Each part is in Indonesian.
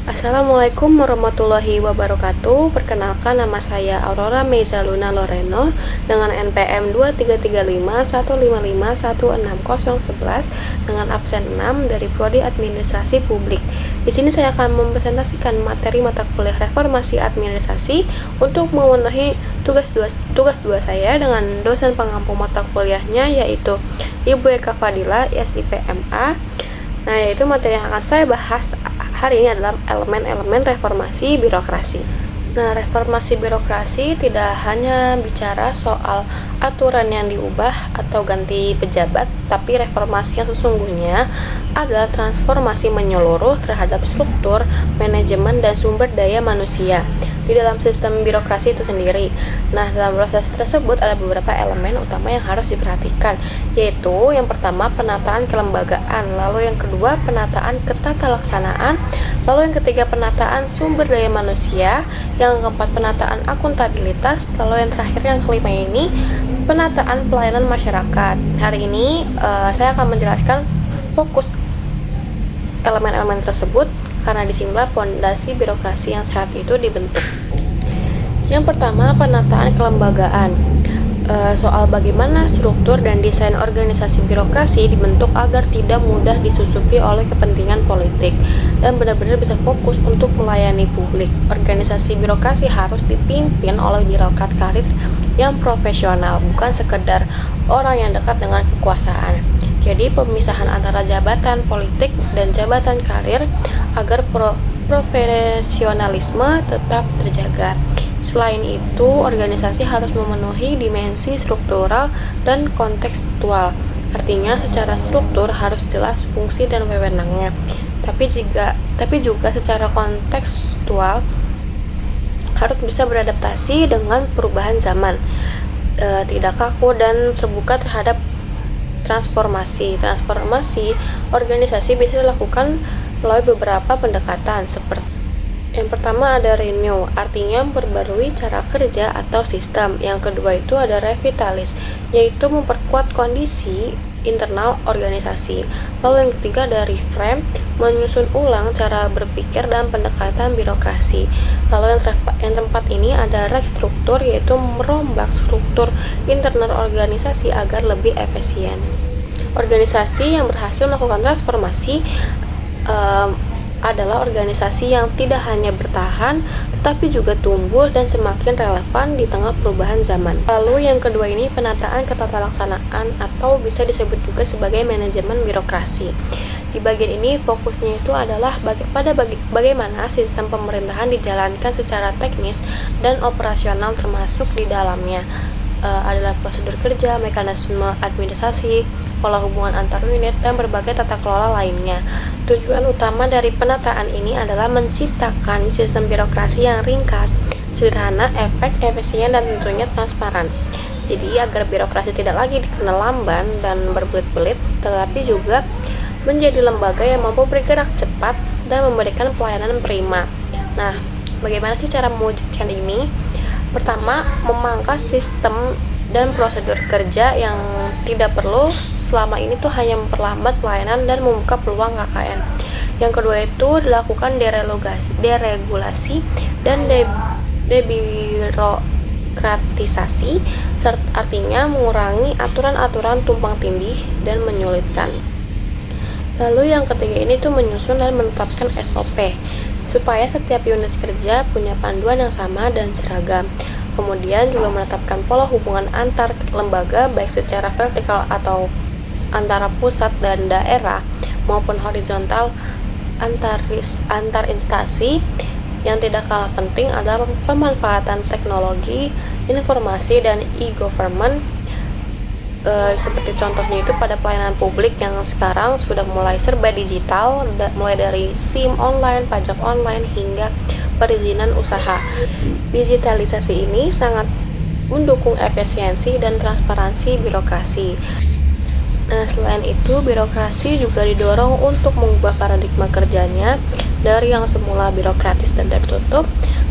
Assalamualaikum warahmatullahi wabarakatuh. Perkenalkan, nama saya Aurora Meiza Luna Loreno dengan NPM 233515516011 dengan absen 6 dari Prodi Administrasi Publik. Di sini saya akan mempresentasikan materi mata kuliah Reformasi Administrasi untuk memenuhi tugas dua saya dengan dosen pengampu mata kuliahnya, yaitu Ibu Eka Fadila, SIPMA. Nah, yaitu materi yang akan saya bahas hari ini adalah elemen-elemen reformasi birokrasi. Nah, reformasi birokrasi tidak hanya bicara soal aturan yang diubah atau ganti pejabat, tapi reformasi yang sesungguhnya adalah transformasi menyeluruh terhadap struktur, manajemen, dan sumber daya manusia di dalam sistem birokrasi itu sendiri. Nah, dalam proses tersebut ada beberapa elemen utama yang harus diperhatikan, yaitu yang pertama penataan kelembagaan, lalu yang kedua penataan ketatalaksanaan, lalu yang ketiga penataan sumber daya manusia, yang keempat penataan akuntabilitas, lalu yang terakhir yang kelima ini penataan pelayanan masyarakat. Hari ini saya akan menjelaskan fokus elemen-elemen tersebut karena disinilah fondasi birokrasi yang sehat itu dibentuk. Yang pertama, penataan kelembagaan. Soal bagaimana struktur dan desain organisasi birokrasi dibentuk agar tidak mudah disusupi oleh kepentingan politik dan benar-benar bisa fokus untuk melayani publik. Organisasi birokrasi harus dipimpin oleh birokrat karir yang profesional, bukan sekedar orang yang dekat dengan kekuasaan. Jadi pemisahan antara jabatan politik dan jabatan karir agar profesionalisme tetap terjaga. Selain itu, organisasi harus memenuhi dimensi struktural dan kontekstual. Artinya, secara struktur harus jelas fungsi dan wewenangnya. Tapi juga secara kontekstual harus bisa beradaptasi dengan perubahan zaman. Tidak kaku dan terbuka terhadap transformasi organisasi bisa dilakukan melalui beberapa pendekatan, seperti yang pertama ada renew, artinya memperbarui cara kerja atau sistem. Yang kedua itu ada revitalis, yaitu memperkuat kondisi internal organisasi. Lalu yang ketiga ada reframe, menyusun ulang cara berpikir dan pendekatan birokrasi. Lalu yang keempat ini ada restruktur, yaitu merombak struktur internal organisasi agar lebih efisien. Organisasi yang berhasil melakukan transformasi adalah organisasi yang tidak hanya bertahan, tetapi juga tumbuh dan semakin relevan di tengah perubahan zaman. Lalu yang kedua ini penataan ketatalaksanaan atau bisa disebut juga sebagai manajemen birokrasi. Di bagian ini fokusnya itu adalah bagaimana sistem pemerintahan dijalankan secara teknis dan operasional, termasuk di dalamnya adalah prosedur kerja, mekanisme administrasi, pola hubungan antar unit, dan berbagai tata kelola lainnya. Tujuan utama dari penataan ini adalah menciptakan sistem birokrasi yang ringkas, sederhana, efisien, dan tentunya transparan. Jadi agar birokrasi tidak lagi dikenal lamban dan berbelit-belit, tetapi juga menjadi lembaga yang mampu bergerak cepat dan memberikan pelayanan prima. Nah, bagaimana sih cara mewujudkan ini? Pertama, memangkas sistem dan prosedur kerja yang tidak perlu selama ini tuh hanya memperlambat pelayanan dan membuka peluang KKN. Yang kedua itu dilakukan deregulasi dan debirokratisasi, artinya mengurangi aturan-aturan tumpang tindih dan menyulitkan. Lalu yang ketiga ini tuh menyusun dan menetapkan SOP supaya setiap unit kerja punya panduan yang sama dan seragam. Kemudian juga menetapkan pola hubungan antar lembaga baik secara vertikal atau antara pusat dan daerah maupun horizontal antar instansi. Yang tidak kalah penting adalah pemanfaatan teknologi, informasi, dan e-government. Seperti contohnya itu pada pelayanan publik yang sekarang sudah mulai serba digital, mulai dari SIM online, pajak online, hingga perizinan usaha. Digitalisasi ini sangat mendukung efisiensi dan transparansi birokrasi. Nah, selain itu, birokrasi juga didorong untuk mengubah paradigma kerjanya dari yang semula birokratis dan tertutup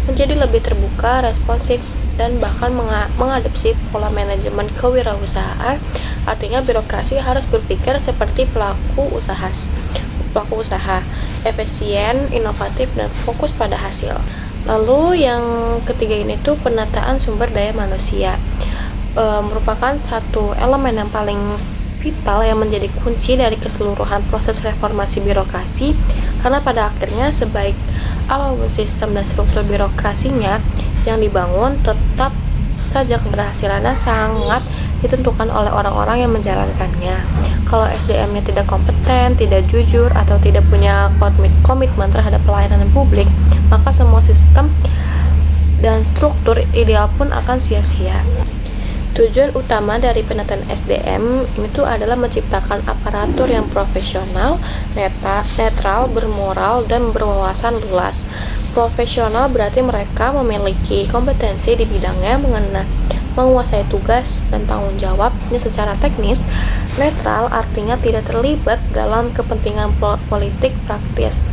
menjadi lebih terbuka, responsif, dan bahkan mengadopsi pola manajemen kewirausahaan. Artinya birokrasi harus berpikir seperti pelaku usaha, efisien, inovatif, dan fokus pada hasil. Lalu yang ketiga ini tuh penataan sumber daya manusia. Merupakan satu elemen yang paling vital yang menjadi kunci dari keseluruhan proses reformasi birokrasi, karena pada akhirnya sebaik apapun sistem dan struktur birokrasinya yang dibangun, tetap saja keberhasilannya sangat ditentukan oleh orang-orang yang menjalankannya. Kalau SDM-nya tidak kompeten, tidak jujur, atau tidak punya komitmen terhadap pelayanan publik, maka semua sistem dan struktur ideal pun akan sia-sia. Tujuan utama dari penataan SDM itu adalah menciptakan aparatur yang profesional, netral, bermoral, dan berwawasan luas. Profesional berarti mereka memiliki kompetensi di bidangnya, menguasai tugas dan tanggung jawabnya secara teknis. Netral artinya tidak terlibat dalam kepentingan politik praktis.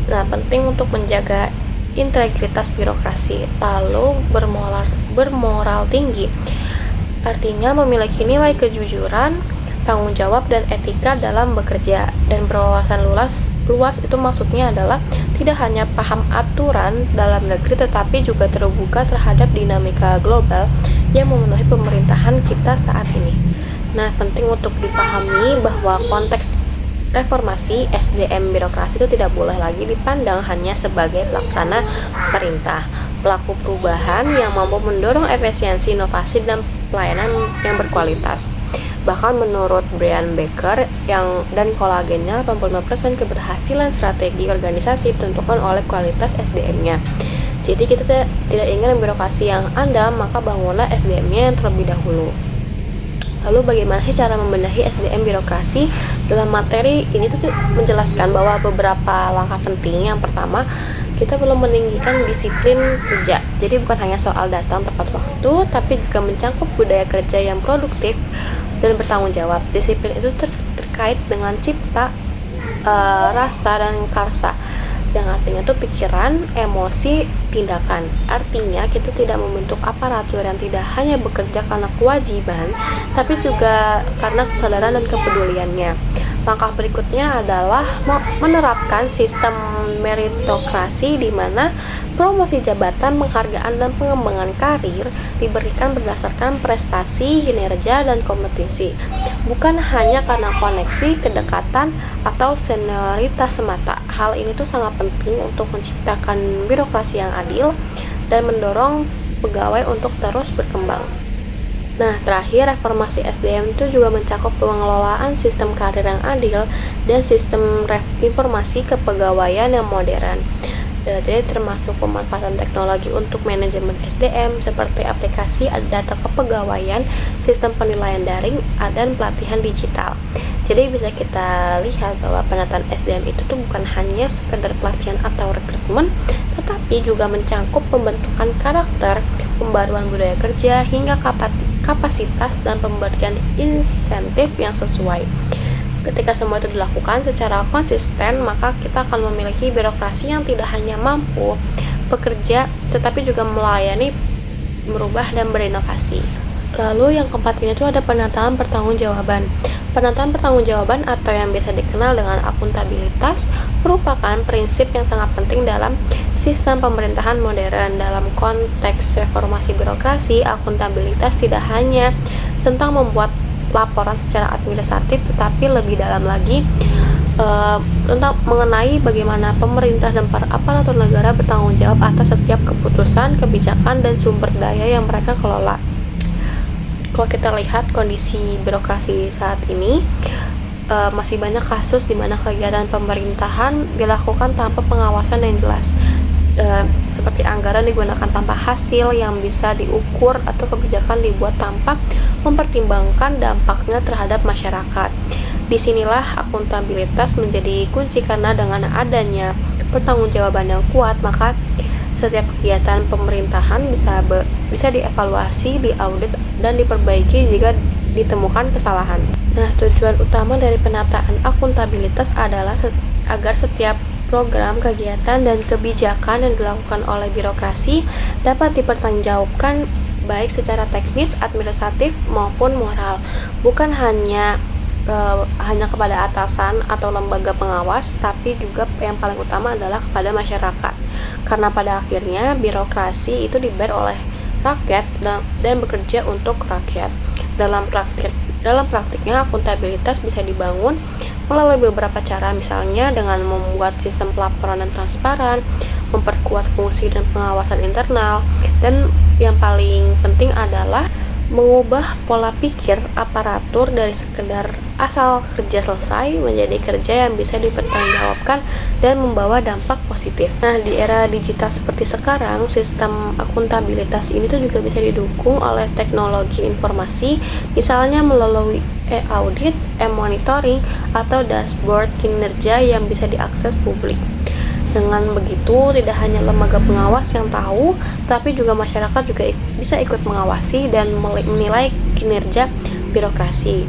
Nah, penting untuk menjaga integritas birokrasi. Lalu bermoral tinggi. Artinya memiliki nilai kejujuran, tanggung jawab, dan etika dalam bekerja. Dan berwawasan luas itu maksudnya adalah tidak hanya paham aturan dalam negeri, tetapi juga terbuka terhadap dinamika global yang memenuhi pemerintahan kita saat ini. Nah, penting untuk dipahami bahwa konteks reformasi SDM birokrasi itu tidak boleh lagi dipandang hanya sebagai pelaksana perintah, pelaku perubahan yang mampu mendorong efisiensi, inovasi, dan pelayanan yang berkualitas. Bahkan menurut Brian Becker dan kolagennya, 85% keberhasilan strategi organisasi ditentukan oleh kualitas SDM-nya. Jadi kita tidak ingin birokrasi yang andal, maka bangunlah SDM-nya yang terlebih dahulu. Lalu bagaimana sih cara membenahi SDM birokrasi? Dalam materi ini tuh menjelaskan bahwa beberapa langkah penting. Yang pertama, kita perlu meninggikan disiplin kerja. Jadi bukan hanya soal datang tepat waktu, tapi juga mencangkup budaya kerja yang produktif dan bertanggung jawab. Disiplin itu terkait dengan cipta, rasa, dan karsa, yang artinya itu pikiran, emosi, tindakan. Artinya kita tidak membentuk aparatur yang tidak hanya bekerja karena kewajiban, tapi juga karena kesadaran dan kepeduliannya. Langkah berikutnya adalah menerapkan sistem meritokrasi di mana promosi jabatan, penghargaan, dan pengembangan karir diberikan berdasarkan prestasi, kinerja, dan kompetisi, bukan hanya karena koneksi, kedekatan, atau senioritas semata. Hal ini tuh sangat penting untuk menciptakan birokrasi yang adil dan mendorong pegawai untuk terus berkembang. Nah, terakhir, reformasi SDM itu juga mencakup pengelolaan sistem karir yang adil dan sistem informasi kepegawaian yang modern. Jadi termasuk pemanfaatan teknologi untuk manajemen SDM seperti aplikasi data kepegawaian, sistem penilaian daring, dan pelatihan digital. Jadi bisa kita lihat bahwa penataan SDM itu tuh bukan hanya sekedar pelatihan atau rekrutmen, tetapi juga mencangkup pembentukan karakter, pembaruan budaya kerja, hingga kapasitas dan pemberian insentif yang sesuai. Ketika semua itu dilakukan secara konsisten, maka kita akan memiliki birokrasi yang tidak hanya mampu bekerja, tetapi juga melayani, merubah, dan berinovasi. Lalu yang keempat ini tuh ada penataan pertanggungjawaban. Penataan pertanggungjawaban atau yang biasa dikenal dengan akuntabilitas merupakan prinsip yang sangat penting dalam sistem pemerintahan modern. Dalam konteks reformasi birokrasi, akuntabilitas tidak hanya tentang membuat laporan secara administratif, tetapi lebih dalam lagi tentang mengenai bagaimana pemerintah dan para aparatur negara bertanggung jawab atas setiap keputusan, kebijakan, dan sumber daya yang mereka kelola. Kalau kita lihat kondisi birokrasi saat ini, masih banyak kasus di mana kegiatan pemerintahan dilakukan tanpa pengawasan yang jelas, seperti anggaran digunakan tanpa hasil yang bisa diukur atau kebijakan dibuat tanpa mempertimbangkan dampaknya terhadap masyarakat. Disinilah akuntabilitas menjadi kunci, karena dengan adanya pertanggungjawaban yang kuat, maka setiap kegiatan pemerintahan bisa dievaluasi, diaudit, dan diperbaiki jika ditemukan kesalahan. Nah, tujuan utama dari penataan akuntabilitas adalah agar setiap program, kegiatan, dan kebijakan yang dilakukan oleh birokrasi dapat dipertanggungjawabkan baik secara teknis, administratif, maupun moral, bukan hanya kepada atasan atau lembaga pengawas, tapi juga yang paling utama adalah kepada masyarakat. Karena pada akhirnya birokrasi itu dibayar oleh rakyat dan bekerja untuk rakyat. Dalam praktiknya akuntabilitas bisa dibangun melalui beberapa cara, misalnya dengan membuat sistem pelaporan dan transparan, memperkuat fungsi dan pengawasan internal, dan yang paling penting adalah mengubah pola pikir aparatur dari sekedar asal kerja selesai menjadi kerja yang bisa dipertanggungjawabkan dan membawa dampak positif. Nah, di era digital seperti sekarang, sistem akuntabilitas ini tuh juga bisa didukung oleh teknologi informasi, misalnya melalui e-audit, e-monitoring, atau dashboard kinerja yang bisa diakses publik. Dengan begitu, tidak hanya lembaga pengawas yang tahu, tapi juga masyarakat juga bisa ikut mengawasi dan menilai kinerja birokrasi.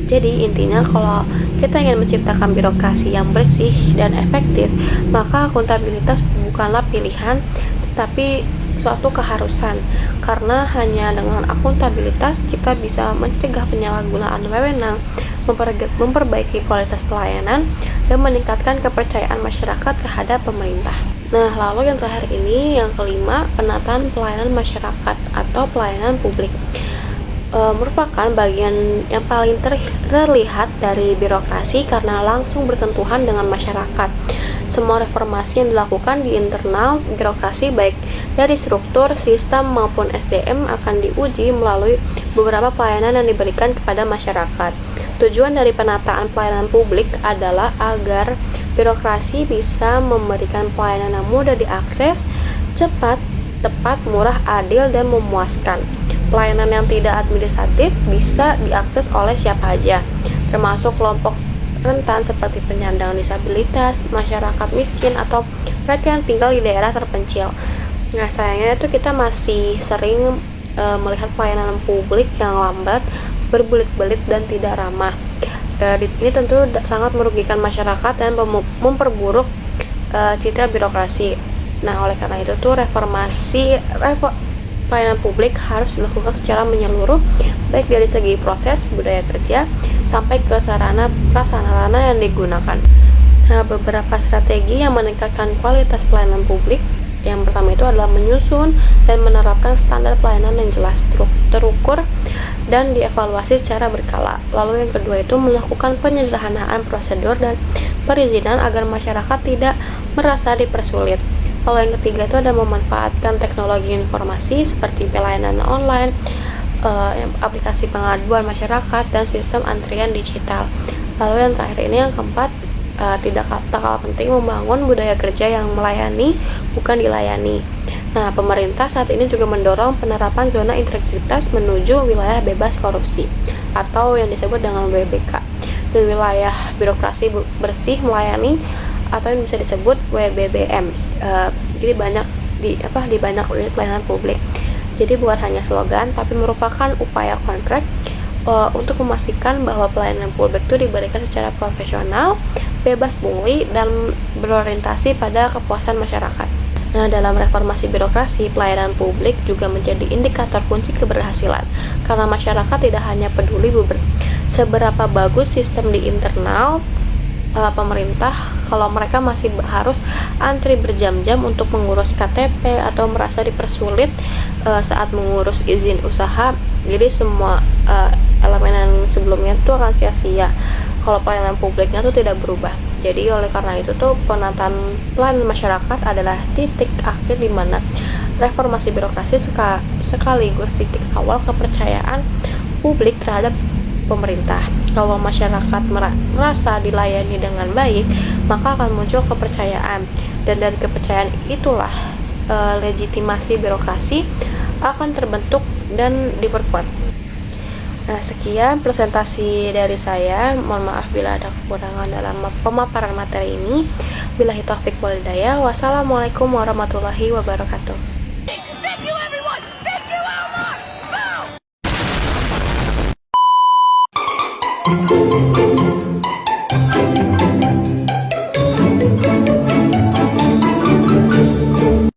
Jadi intinya, kalau kita ingin menciptakan birokrasi yang bersih dan efektif, maka akuntabilitas bukanlah pilihan, tetapi suatu keharusan. Karena hanya dengan akuntabilitas kita bisa mencegah penyalahgunaan wewenang, memperbaiki kualitas pelayanan, dan meningkatkan kepercayaan masyarakat terhadap pemerintah. Nah, lalu yang terakhir ini, yang kelima, penataan pelayanan masyarakat atau pelayanan publik. Merupakan bagian yang paling terlihat dari birokrasi karena langsung bersentuhan dengan masyarakat. Semua reformasi yang dilakukan di internal birokrasi, baik dari struktur, sistem, maupun SDM, akan diuji melalui beberapa pelayanan yang diberikan kepada masyarakat. Tujuan dari penataan pelayanan publik adalah agar birokrasi bisa memberikan pelayanan yang mudah diakses, cepat, tepat, murah, adil, dan memuaskan. Pelayanan yang tidak administratif bisa diakses oleh siapa aja, termasuk kelompok rentan seperti penyandang disabilitas, masyarakat miskin, atau mereka yang tinggal di daerah terpencil. Nah, sayangnya itu kita masih sering melihat pelayanan publik yang lambat, berbelit-belit, dan tidak ramah. Ini tentu sangat merugikan masyarakat dan memperburuk citra birokrasi. Nah, oleh karena itu tuh pelayanan publik harus dilakukan secara menyeluruh, baik dari segi proses, budaya kerja, sampai ke sarana prasarana yang digunakan. Nah, beberapa strategi yang meningkatkan kualitas pelayanan publik, yang pertama itu adalah menyusun dan menerapkan standar pelayanan yang jelas, terukur, dan dievaluasi secara berkala. Lalu yang kedua itu melakukan penyederhanaan prosedur dan perizinan agar masyarakat tidak merasa dipersulit. Lalu yang ketiga itu ada memanfaatkan teknologi informasi seperti pelayanan online, aplikasi pengaduan masyarakat, dan sistem antrian digital. Lalu yang terakhir ini, yang keempat, tidak kalah penting, membangun budaya kerja yang melayani, bukan dilayani. Nah, pemerintah saat ini juga mendorong penerapan zona integritas menuju wilayah bebas korupsi atau yang disebut dengan WBK, dan wilayah birokrasi bersih melayani atau yang bisa disebut WBBM. Jadi di banyak unit pelayanan publik. Jadi bukan hanya slogan, tapi merupakan upaya konkret untuk memastikan bahwa pelayanan publik itu diberikan secara profesional, bebas pungli, dan berorientasi pada kepuasan masyarakat. Nah, dalam reformasi birokrasi, pelayanan publik juga menjadi indikator kunci keberhasilan, karena masyarakat tidak hanya peduli seberapa bagus sistem di internal pemerintah, kalau mereka masih harus antri berjam-jam untuk mengurus KTP atau merasa dipersulit saat mengurus izin usaha. Jadi semua elemen yang sebelumnya itu akan sia-sia kalau pelayanan publiknya itu tidak berubah. Jadi oleh karena itu tuh penataan pelayanan masyarakat adalah titik akhir di mana reformasi birokrasi sekaligus titik awal kepercayaan publik terhadap pemerintah. Kalau masyarakat merasa dilayani dengan baik, maka akan muncul kepercayaan, dan dari kepercayaan itulah legitimasi birokrasi akan terbentuk dan diperkuat. Nah, sekian presentasi dari saya. Mohon maaf bila ada kekurangan dalam pemaparan materi ini. Billahi taufik wal hidayah. Wassalamualaikum warahmatullahi wabarakatuh.